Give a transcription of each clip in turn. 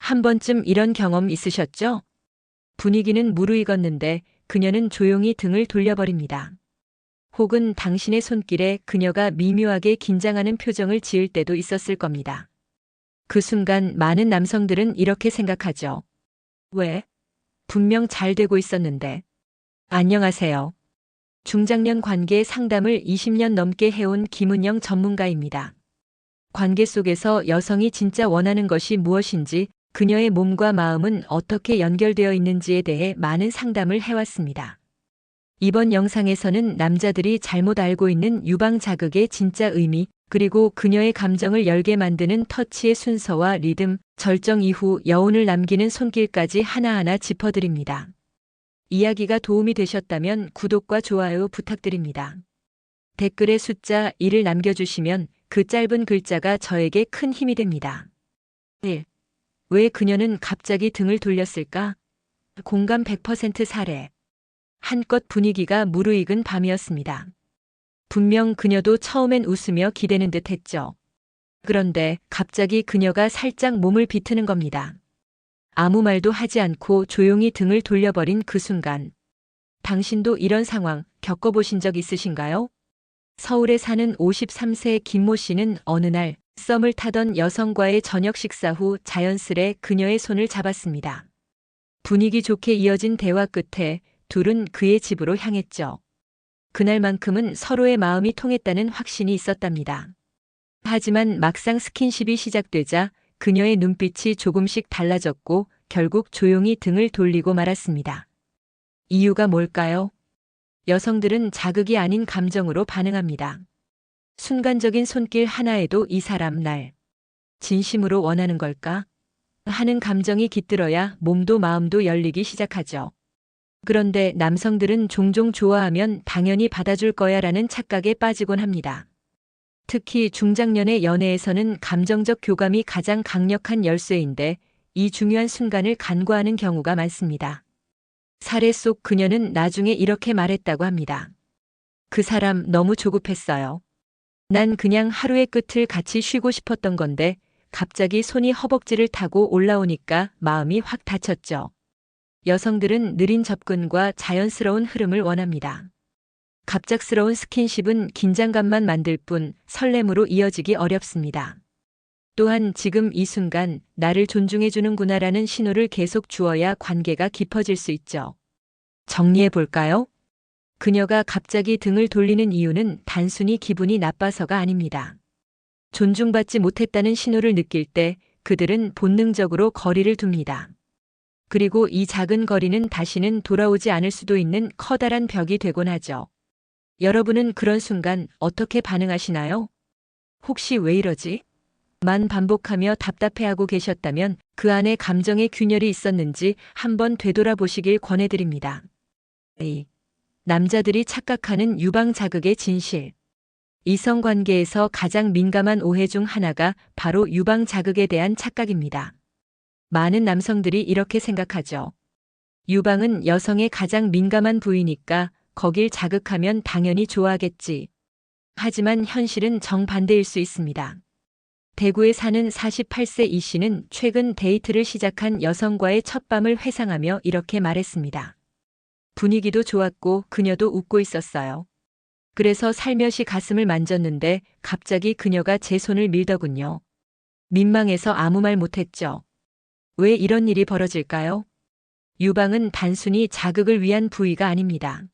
한 번쯤 이런 경험 있으셨죠? 분위기는 무르익었는데 그녀는 조용히 등을 돌려버립니다. 혹은 당신의 손길에 그녀가 미묘하게 긴장하는 표정을 지을 때도 있었을 겁니다. 그 순간 많은 남성들은 이렇게 생각하죠. 왜? 분명 잘 되고 있었는데. 안녕하세요. 중장년 관계 상담을 20년 넘게 해온 김은영 전문가입니다. 관계 속에서 여성이 진짜 원하는 것이 무엇인지, 그녀의 몸과 마음은 어떻게 연결되어 있는지에 대해 많은 상담을 해왔습니다. 이번 영상에서는 남자들이 잘못 알고 있는 유방 자극의 진짜 의미, 그리고 그녀의 감정을 열게 만드는 터치의 순서와 리듬, 절정 이후 여운을 남기는 손길까지 하나하나 짚어드립니다. 이야기가 도움이 되셨다면 구독과 좋아요 부탁드립니다. 댓글에 숫자 1을 남겨주시면 그 짧은 글자가 저에게 큰 힘이 됩니다. 1. 왜 그녀는 갑자기 등을 돌렸을까? 공감 100% 사례. 한껏 분위기가 무르익은 밤이었습니다. 분명 그녀도 처음엔 웃으며 기대는 듯 했죠. 그런데 갑자기 그녀가 살짝 몸을 비트는 겁니다. 아무 말도 하지 않고 조용히 등을 돌려버린 그 순간. 당신도 이런 상황 겪어보신 적 있으신가요? 서울에 사는 53세 김모 씨는 어느 날 썸을 타던 여성과의 저녁 식사 후 자연스레 그녀의 손을 잡았습니다. 분위기 좋게 이어진 대화 끝에 둘은 그의 집으로 향했죠. 그날만큼은 서로의 마음이 통했다는 확신이 있었답니다. 하지만 막상 스킨십이 시작되자 그녀의 눈빛이 조금씩 달라졌고 결국 조용히 등을 돌리고 말았습니다. 이유가 뭘까요? 여성들은 자극이 아닌 감정으로 반응합니다. 순간적인 손길 하나에도 이 사람 날 진심으로 원하는 걸까? 하는 감정이 깃들어야 몸도 마음도 열리기 시작하죠. 그런데 남성들은 종종 좋아하면 당연히 받아줄 거야 라는 착각에 빠지곤 합니다. 특히 중장년의 연애에서는 감정적 교감이 가장 강력한 열쇠인데 이 중요한 순간을 간과하는 경우가 많습니다. 사례 속 그녀는 나중에 이렇게 말했다고 합니다. 그 사람 너무 조급했어요. 난 그냥 하루의 끝을 같이 쉬고 싶었던 건데 갑자기 손이 허벅지를 타고 올라오니까 마음이 확 다쳤죠. 여성들은 느린 접근과 자연스러운 흐름을 원합니다. 갑작스러운 스킨십은 긴장감만 만들 뿐 설렘으로 이어지기 어렵습니다. 또한 지금 이 순간 나를 존중해주는구나라는 신호를 계속 주어야 관계가 깊어질 수 있죠. 정리해 볼까요? 그녀가 갑자기 등을 돌리는 이유는 단순히 기분이 나빠서가 아닙니다. 존중받지 못했다는 신호를 느낄 때 그들은 본능적으로 거리를 둡니다. 그리고 이 작은 거리는 다시는 돌아오지 않을 수도 있는 커다란 벽이 되곤 하죠. 여러분은 그런 순간 어떻게 반응하시나요? 혹시 왜 이러지? 만 반복하며 답답해하고 계셨다면 그 안에 감정의 균열이 있었는지 한번 되돌아보시길 권해드립니다. A. 남자들이 착각하는 유방 자극의 진실. 이성관계에서 가장 민감한 오해 중 하나가 바로 유방 자극에 대한 착각입니다. 많은 남성들이 이렇게 생각하죠. 유방은 여성의 가장 민감한 부위니까 거길 자극하면 당연히 좋아하겠지. 하지만 현실은 정반대일 수 있습니다. 대구에 사는 48세 이 씨는 최근 데이트를 시작한 여성과의 첫 밤을 회상하며 이렇게 말했습니다. 분위기도 좋았고 그녀도 웃고 있었어요. 그래서 살며시 가슴을 만졌는데 갑자기 그녀가 제 손을 밀더군요. 민망해서 아무 말 못했죠. 왜 이런 일이 벌어질까요? 유방은 단순히 자극을 위한 부위가 아닙니다.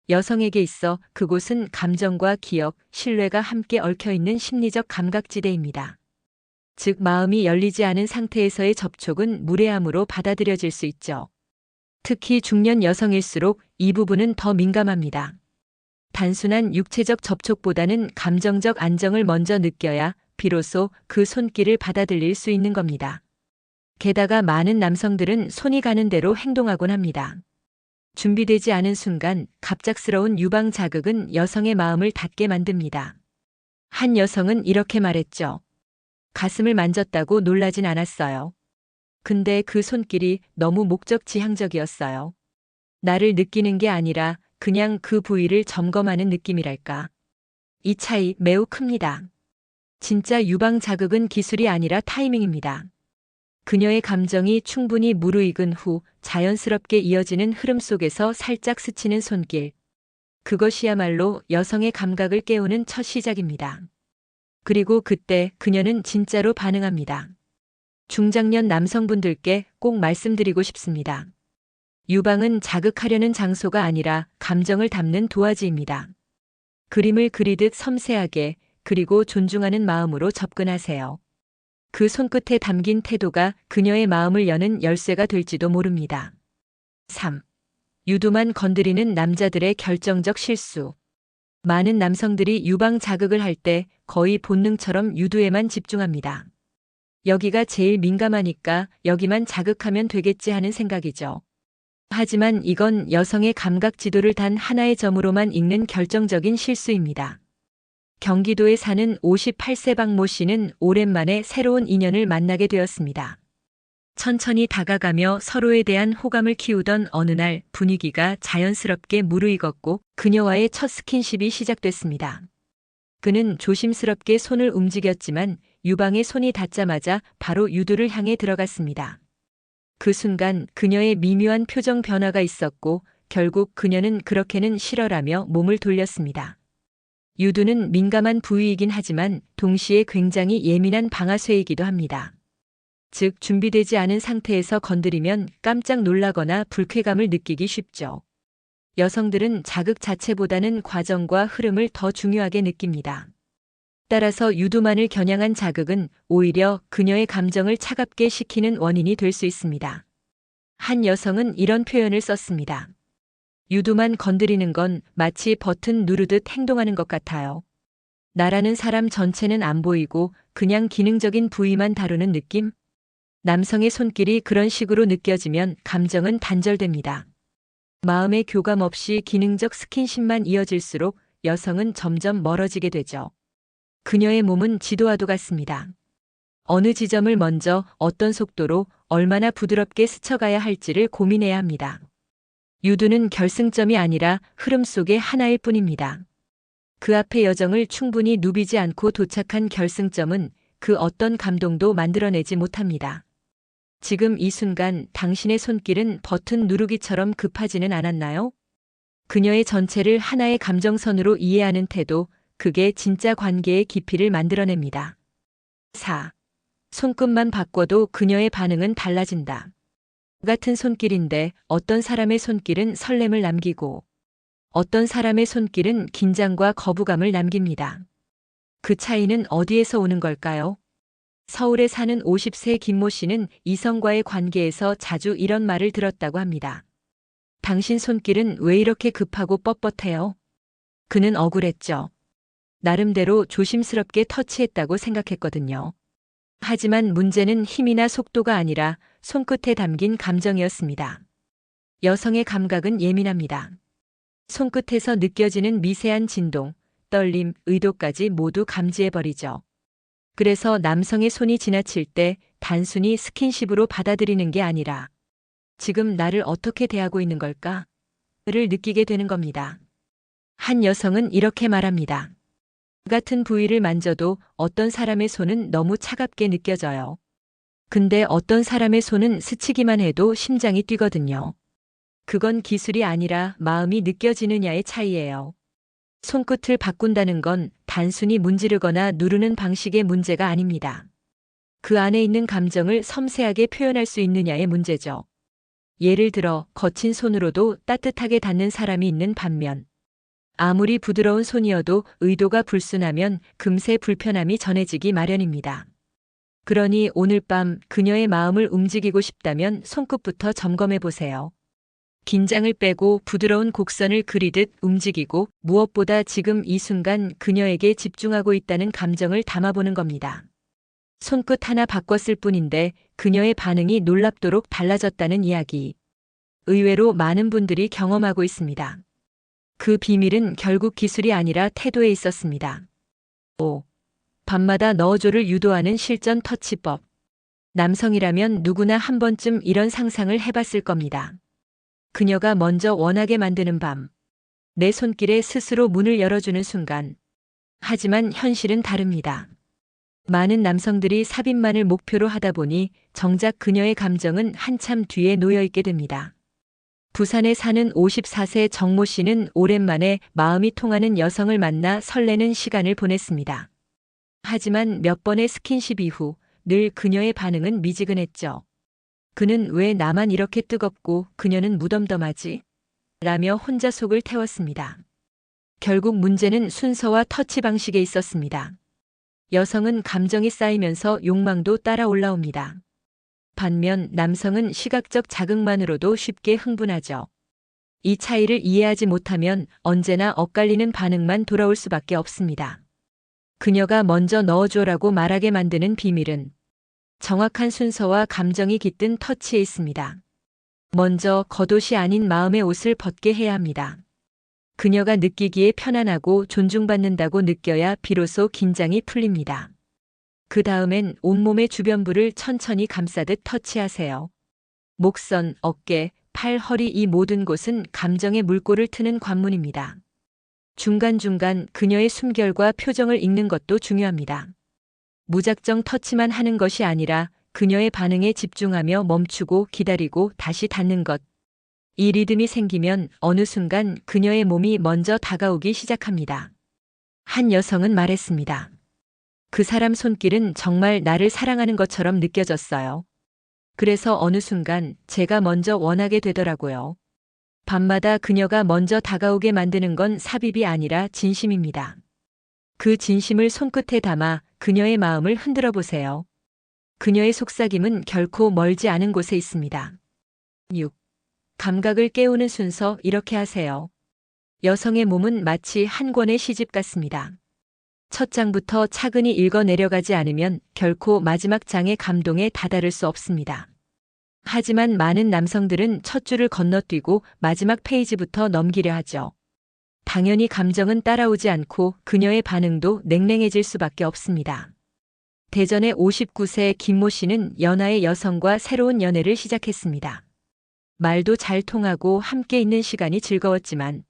여성에게 있어 그곳은 감정과 기억, 신뢰가 함께 얽혀있는 심리적 감각지대입니다. 즉 마음이 열리지 않은 상태에서의 접촉은 무례함으로 받아들여질 수 있죠. 특히 중년 여성일수록 이 부분은 더 민감합니다. 단순한 육체적 접촉보다는 감정적 안정을 먼저 느껴야 비로소 그 손길을 받아들일 수 있는 겁니다. 게다가 많은 남성들은 손이 가는 대로 행동하곤 합니다. 준비되지 않은 순간 갑작스러운 유방 자극은 여성의 마음을 닫게 만듭니다. 한 여성은 이렇게 말했죠. 가슴을 만졌다고 놀라진 않았어요. 근데 그 손길이 너무 목적지향적이었어요. 나를 느끼는 게 아니라 그냥 그 부위를 점검하는 느낌이랄까. 이 차이 매우 큽니다. 진짜 유방 자극은 기술이 아니라 타이밍입니다. 그녀의 감정이 충분히 무르익은 후 자연스럽게 이어지는 흐름 속에서 살짝 스치는 손길. 그것이야말로 여성의 감각을 깨우는 첫 시작입니다. 그리고 그때 그녀는 진짜로 반응합니다. 중장년 남성분들께 꼭 말씀드리고 싶습니다. 유방은 자극하려는 장소가 아니라 감정을 담는 도화지입니다. 그림을 그리듯 섬세하게 그리고 존중하는 마음으로 접근하세요. 그 손끝에 담긴 태도가 그녀의 마음을 여는 열쇠가 될지도 모릅니다. 3. 유두만 건드리는 남자들의 결정적 실수. 많은 남성들이 유방 자극을 할 때 거의 본능처럼 유두에만 집중합니다. 여기가 제일 민감하니까 여기만 자극하면 되겠지 하는 생각이죠. 하지만 이건 여성의 감각 지도를 단 하나의 점으로만 읽는 결정적인 실수입니다. 경기도에 사는 58세 박모 씨는 오랜만에 새로운 인연을 만나게 되었습니다. 천천히 다가가며 서로에 대한 호감을 키우던 어느 날 분위기가 자연스럽게 무르익었고 그녀와의 첫 스킨십이 시작됐습니다. 그는 조심스럽게 손을 움직였지만 유방에 손이 닿자마자 바로 유두를 향해 들어갔습니다. 그 순간 그녀의 미묘한 표정 변화가 있었고 결국 그녀는 그렇게는 싫어라며 몸을 돌렸습니다. 유두는 민감한 부위이긴 하지만 동시에 굉장히 예민한 방아쇠이기도 합니다. 즉 준비되지 않은 상태에서 건드리면 깜짝 놀라거나 불쾌감을 느끼기 쉽죠. 여성들은 자극 자체보다는 과정과 흐름을 더 중요하게 느낍니다. 따라서 유두만을 겨냥한 자극은 오히려 그녀의 감정을 차갑게 식히는 원인이 될 수 있습니다. 한 여성은 이런 표현을 썼습니다. 유두만 건드리는 건 마치 버튼 누르듯 행동하는 것 같아요. 나라는 사람 전체는 안 보이고 그냥 기능적인 부위만 다루는 느낌? 남성의 손길이 그런 식으로 느껴지면 감정은 단절됩니다. 마음의 교감 없이 기능적 스킨십만 이어질수록 여성은 점점 멀어지게 되죠. 그녀의 몸은 지도와도 같습니다. 어느 지점을 먼저 어떤 속도로 얼마나 부드럽게 스쳐가야 할지를 고민해야 합니다. 유두는 결승점이 아니라 흐름 속의 하나일 뿐입니다. 그 앞의 여정을 충분히 누비지 않고 도착한 결승점은 그 어떤 감동도 만들어내지 못합니다. 지금 이 순간 당신의 손길은 버튼 누르기처럼 급하지는 않았나요? 그녀의 전체를 하나의 감정선으로 이해하는 태도, 그게 진짜 관계의 깊이를 만들어냅니다. 4. 손끝만 바꿔도 그녀의 반응은 달라진다. 같은 손길인데 어떤 사람의 손길은 설렘을 남기고 어떤 사람의 손길은 긴장과 거부감을 남깁니다. 그 차이는 어디에서 오는 걸까요? 서울에 사는 50세 김모 씨는 이성과의 관계에서 자주 이런 말을 들었다고 합니다. 당신 손길은 왜 이렇게 급하고 뻣뻣해요? 그는 억울했죠. 나름대로 조심스럽게 터치했다고 생각했거든요. 하지만 문제는 힘이나 속도가 아니라 손끝에 담긴 감정이었습니다. 여성의 감각은 예민합니다. 손끝에서 느껴지는 미세한 진동, 떨림, 의도까지 모두 감지해버리죠. 그래서 남성의 손이 지나칠 때 단순히 스킨십으로 받아들이는 게 아니라 지금 나를 어떻게 대하고 있는 걸까? 를 느끼게 되는 겁니다. 한 여성은 이렇게 말합니다. 같은 부위를 만져도 어떤 사람의 손은 너무 차갑게 느껴져요. 근데 어떤 사람의 손은 스치기만 해도 심장이 뛰거든요. 그건 기술이 아니라 마음이 느껴지느냐의 차이예요. 손끝을 바꾼다는 건 단순히 문지르거나 누르는 방식의 문제가 아닙니다. 그 안에 있는 감정을 섬세하게 표현할 수 있느냐의 문제죠. 예를 들어 거친 손으로도 따뜻하게 닿는 사람이 있는 반면 아무리 부드러운 손이어도 의도가 불순하면 금세 불편함이 전해지기 마련입니다. 그러니 오늘 밤 그녀의 마음을 움직이고 싶다면 손끝부터 점검해 보세요. 긴장을 빼고 부드러운 곡선을 그리듯 움직이고 무엇보다 지금 이 순간 그녀에게 집중하고 있다는 감정을 담아보는 겁니다. 손끝 하나 바꿨을 뿐인데 그녀의 반응이 놀랍도록 달라졌다는 이야기. 의외로 많은 분들이 경험하고 있습니다. 그 비밀은 결국 기술이 아니라 태도에 있었습니다. 5. 밤마다 넣어줘를 유도하는 실전 터치법. 남성이라면 누구나 한 번쯤 이런 상상을 해봤을 겁니다. 그녀가 먼저 원하게 만드는 밤. 내 손길에 스스로 문을 열어주는 순간. 하지만 현실은 다릅니다. 많은 남성들이 삽입만을 목표로 하다 보니 정작 그녀의 감정은 한참 뒤에 놓여 있게 됩니다. 부산에 사는 54세 정모 씨는 오랜만에 마음이 통하는 여성을 만나 설레는 시간을 보냈습니다. 하지만 몇 번의 스킨십 이후 늘 그녀의 반응은 미지근했죠. 그는 왜 나만 이렇게 뜨겁고 그녀는 무덤덤하지? 라며 혼자 속을 태웠습니다. 결국 문제는 순서와 터치 방식에 있었습니다. 여성은 감정이 쌓이면서 욕망도 따라 올라옵니다. 반면 남성은 시각적 자극만으로도 쉽게 흥분하죠. 이 차이를 이해하지 못하면 언제나 엇갈리는 반응만 돌아올 수밖에 없습니다. 그녀가 먼저 넣어줘라고 말하게 만드는 비밀은 정확한 순서와 감정이 깃든 터치에 있습니다. 먼저 겉옷이 아닌 마음의 옷을 벗게 해야 합니다. 그녀가 느끼기에 편안하고 존중받는다고 느껴야 비로소 긴장이 풀립니다. 그 다음엔 온몸의 주변부를 천천히 감싸듯 터치하세요. 목선, 어깨, 팔, 허리 이 모든 곳은 감정의 물꼬를 트는 관문입니다. 중간중간 그녀의 숨결과 표정을 읽는 것도 중요합니다. 무작정 터치만 하는 것이 아니라 그녀의 반응에 집중하며 멈추고 기다리고 다시 닿는 것. 이 리듬이 생기면 어느 순간 그녀의 몸이 먼저 다가오기 시작합니다. 한 여성은 말했습니다. 그 사람 손길은 정말 나를 사랑하는 것처럼 느껴졌어요. 그래서 어느 순간 제가 먼저 원하게 되더라고요. 밤마다 그녀가 먼저 다가오게 만드는 건 삽입이 아니라 진심입니다. 그 진심을 손끝에 담아 그녀의 마음을 흔들어 보세요. 그녀의 속삭임은 결코 멀지 않은 곳에 있습니다. 6. 감각을 깨우는 순서 이렇게 하세요. 여성의 몸은 마치 한 권의 시집 같습니다. 첫 장부터 차근히 읽어 내려가지 않으면 결코 마지막 장의 감동에 다다를 수 없습니다. 하지만 많은 남성들은 첫 줄을 건너뛰고 마지막 페이지부터 넘기려 하죠. 당연히 감정은 따라오지 않고 그녀의 반응도 냉랭해질 수밖에 없습니다. 대전의 59세 김모 씨는 연하의 여성과 새로운 연애를 시작했습니다. 말도 잘 통하고 함께 있는 시간이 즐거웠지만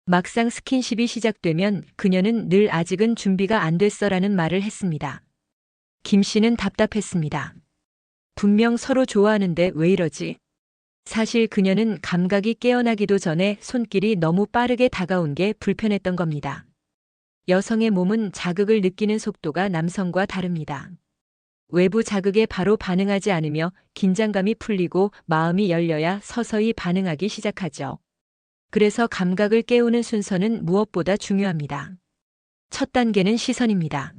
막상 스킨십이 시작되면 그녀는 늘 아직은 준비가 안 됐어라는 말을 했습니다. 김 씨는 답답했습니다. 분명 서로 좋아하는데 왜 이러지? 사실 그녀는 감각이 깨어나기도 전에 손길이 너무 빠르게 다가온 게 불편했던 겁니다. 여성의 몸은 자극을 느끼는 속도가 남성과 다릅니다. 외부 자극에 바로 반응하지 않으며 긴장감이 풀리고 마음이 열려야 서서히 반응하기 시작하죠. 그래서 감각을 깨우는 순서는 무엇보다 중요합니다. 첫 단계는 시선입니다.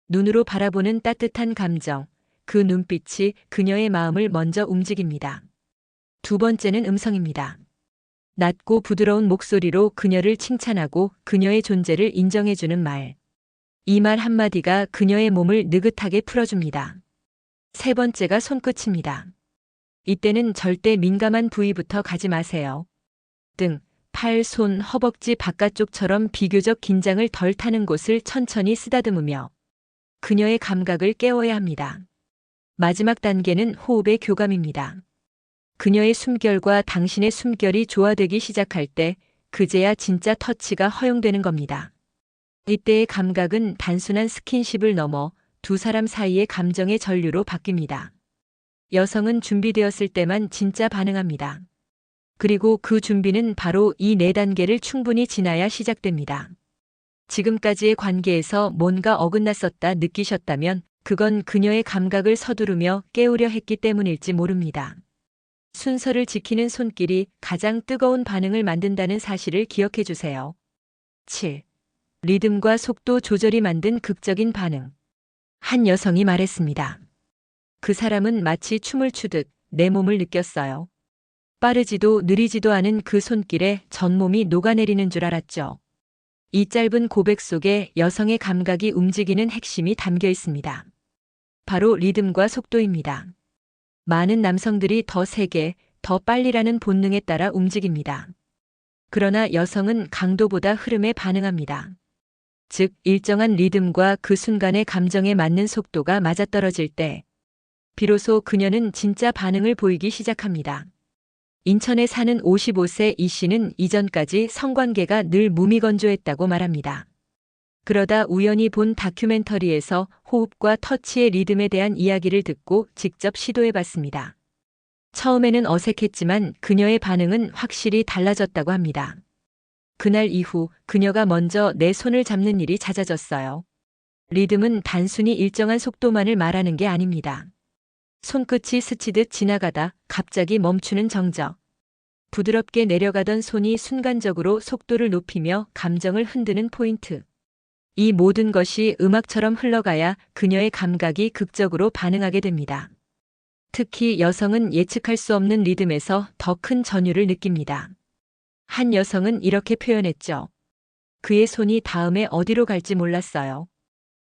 눈으로 바라보는 따뜻한 감정, 그 눈빛이 그녀의 마음을 먼저 움직입니다. 두 번째는 음성입니다. 낮고 부드러운 목소리로 그녀를 칭찬하고 그녀의 존재를 인정해주는 말. 이 말 한마디가 그녀의 몸을 느긋하게 풀어줍니다. 세 번째가 손끝입니다. 이때는 절대 민감한 부위부터 가지 마세요. 등, 팔, 손, 허벅지 바깥쪽처럼 비교적 긴장을 덜 타는 곳을 천천히 쓰다듬으며 그녀의 감각을 깨워야 합니다. 마지막 단계는 호흡의 교감입니다. 그녀의 숨결과 당신의 숨결이 조화되기 시작할 때 그제야 진짜 터치가 허용되는 겁니다. 이때의 감각은 단순한 스킨십을 넘어 두 사람 사이의 감정의 전류로 바뀝니다. 여성은 준비되었을 때만 진짜 반응합니다. 그리고 그 준비는 바로 이 네 단계를 충분히 지나야 시작됩니다. 지금까지의 관계에서 뭔가 어긋났었다 느끼셨다면 그건 그녀의 감각을 서두르며 깨우려 했기 때문일지 모릅니다. 순서를 지키는 손길이 가장 뜨거운 반응을 만든다는 사실을 기억해 주세요. 7. 리듬과 속도 조절이 만든 극적인 반응. 한 여성이 말했습니다. 그 사람은 마치 춤을 추듯 내 몸을 느꼈어요. 빠르지도 느리지도 않은 그 손길에 전 몸이 녹아내리는 줄 알았죠. 이 짧은 고백 속에 여성의 감각이 움직이는 핵심이 담겨 있습니다. 바로 리듬과 속도입니다. 많은 남성들이 더 세게, 더 빨리라는 본능에 따라 움직입니다. 그러나 여성은 강도보다 흐름에 반응합니다. 즉, 일정한 리듬과 그 순간의 감정에 맞는 속도가 맞아떨어질 때, 비로소 그녀는 진짜 반응을 보이기 시작합니다. 인천에 사는 55세 이 씨는 이전까지 성관계가 늘 무미건조했다고 말합니다. 그러다 우연히 본 다큐멘터리에서 호흡과 터치의 리듬에 대한 이야기를 듣고 직접 시도해 봤습니다. 처음에는 어색했지만 그녀의 반응은 확실히 달라졌다고 합니다. 그날 이후 그녀가 먼저 내 손을 잡는 일이 잦아졌어요. 리듬은 단순히 일정한 속도만을 말하는 게 아닙니다. 손끝이 스치듯 지나가다 갑자기 멈추는 정적. 부드럽게 내려가던 손이 순간적으로 속도를 높이며 감정을 흔드는 포인트. 이 모든 것이 음악처럼 흘러가야 그녀의 감각이 극적으로 반응하게 됩니다. 특히 여성은 예측할 수 없는 리듬에서 더 큰 전율을 느낍니다. 한 여성은 이렇게 표현했죠. 그의 손이 다음에 어디로 갈지 몰랐어요.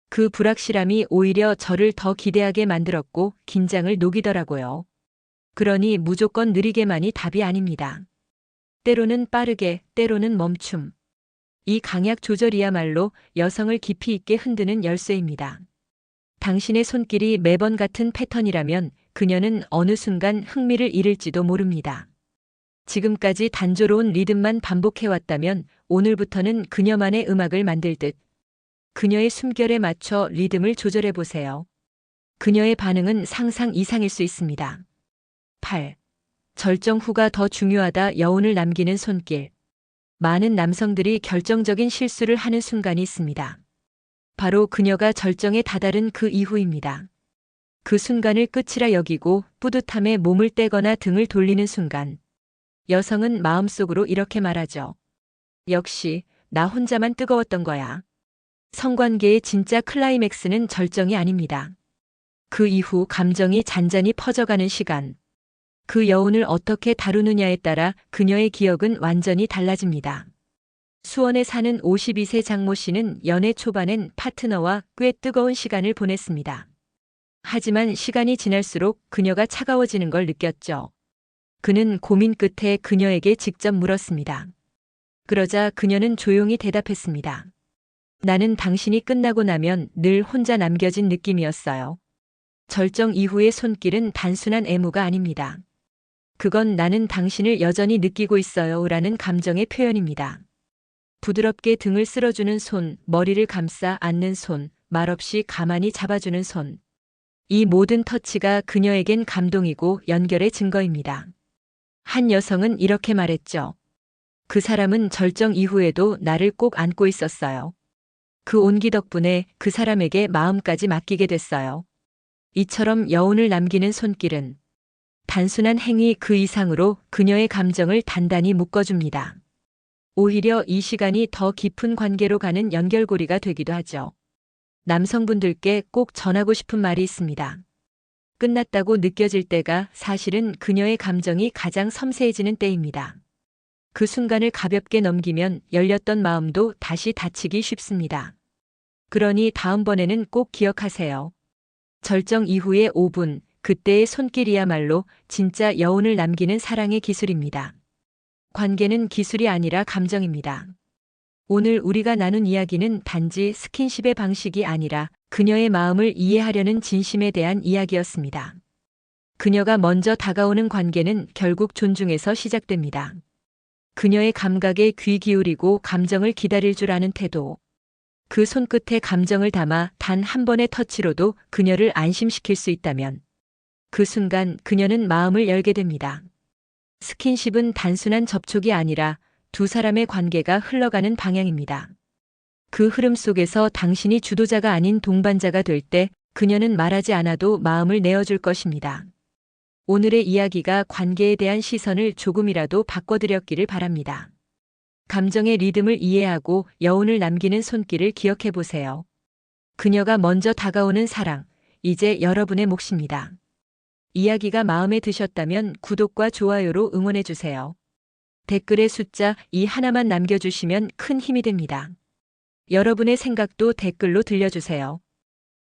그 불확실함이 오히려 저를 더 기대하게 만들었고 긴장을 녹이더라고요. 그러니 무조건 느리게만이 답이 아닙니다. 때로는 빠르게, 때로는 멈춤. 이 강약 조절이야말로 여성을 깊이 있게 흔드는 열쇠입니다. 당신의 손길이 매번 같은 패턴이라면 그녀는 어느 순간 흥미를 잃을지도 모릅니다. 지금까지 단조로운 리듬만 반복해왔다면 오늘부터는 그녀만의 음악을 만들 듯 그녀의 숨결에 맞춰 리듬을 조절해 보세요. 그녀의 반응은 상상 이상일 수 있습니다. 8. 절정 후가 더 중요하다. 여운을 남기는 손길. 많은 남성들이 결정적인 실수를 하는 순간이 있습니다. 바로 그녀가 절정에 다다른 그 이후입니다. 그 순간을 끝이라 여기고 뿌듯함에 몸을 떼거나 등을 돌리는 순간. 여성은 마음속으로 이렇게 말하죠. 역시 나 혼자만 뜨거웠던 거야. 성관계의 진짜 클라이맥스는 절정이 아닙니다. 그 이후 감정이 잔잔히 퍼져가는 시간. 그 여운을 어떻게 다루느냐에 따라 그녀의 기억은 완전히 달라집니다. 수원에 사는 52세 장모 씨는 연애 초반엔 파트너와 꽤 뜨거운 시간을 보냈습니다. 하지만 시간이 지날수록 그녀가 차가워지는 걸 느꼈죠. 그는 고민 끝에 그녀에게 직접 물었습니다. 그러자 그녀는 조용히 대답했습니다. 나는 당신이 끝나고 나면 늘 혼자 남겨진 느낌이었어요. 절정 이후의 손길은 단순한 애무가 아닙니다. 그건 나는 당신을 여전히 느끼고 있어요 라는 감정의 표현입니다. 부드럽게 등을 쓸어주는 손, 머리를 감싸 안는 손, 말없이 가만히 잡아주는 손. 이 모든 터치가 그녀에겐 감동이고 연결의 증거입니다. 한 여성은 이렇게 말했죠. 그 사람은 절정 이후에도 나를 꼭 안고 있었어요. 그 온기 덕분에 그 사람에게 마음까지 맡기게 됐어요. 이처럼 여운을 남기는 손길은 단순한 행위 그 이상으로 그녀의 감정을 단단히 묶어줍니다. 오히려 이 시간이 더 깊은 관계로 가는 연결고리가 되기도 하죠. 남성분들께 꼭 전하고 싶은 말이 있습니다. 끝났다고 느껴질 때가 사실은 그녀의 감정이 가장 섬세해지는 때입니다. 그 순간을 가볍게 넘기면 열렸던 마음도 다시 닫히기 쉽습니다. 그러니 다음번에는 꼭 기억하세요. 절정 이후의 5분, 그때의 손길이야말로 진짜 여운을 남기는 사랑의 기술입니다. 관계는 기술이 아니라 감정입니다. 오늘 우리가 나눈 이야기는 단지 스킨십의 방식이 아니라 그녀의 마음을 이해하려는 진심에 대한 이야기였습니다. 그녀가 먼저 다가오는 관계는 결국 존중에서 시작됩니다. 그녀의 감각에 귀 기울이고 감정을 기다릴 줄 아는 태도. 그 손끝에 감정을 담아 단 한 번의 터치로도 그녀를 안심시킬 수 있다면 그 순간 그녀는 마음을 열게 됩니다. 스킨십은 단순한 접촉이 아니라 두 사람의 관계가 흘러가는 방향입니다. 그 흐름 속에서 당신이 주도자가 아닌 동반자가 될 때 그녀는 말하지 않아도 마음을 내어줄 것입니다. 오늘의 이야기가 관계에 대한 시선을 조금이라도 바꿔드렸기를 바랍니다. 감정의 리듬을 이해하고 여운을 남기는 손길을 기억해 보세요. 그녀가 먼저 다가오는 사랑, 이제 여러분의 몫입니다. 이야기가 마음에 드셨다면 구독과 좋아요로 응원해 주세요. 댓글에 숫자 2 하나만 남겨주시면 큰 힘이 됩니다. 여러분의 생각도 댓글로 들려주세요.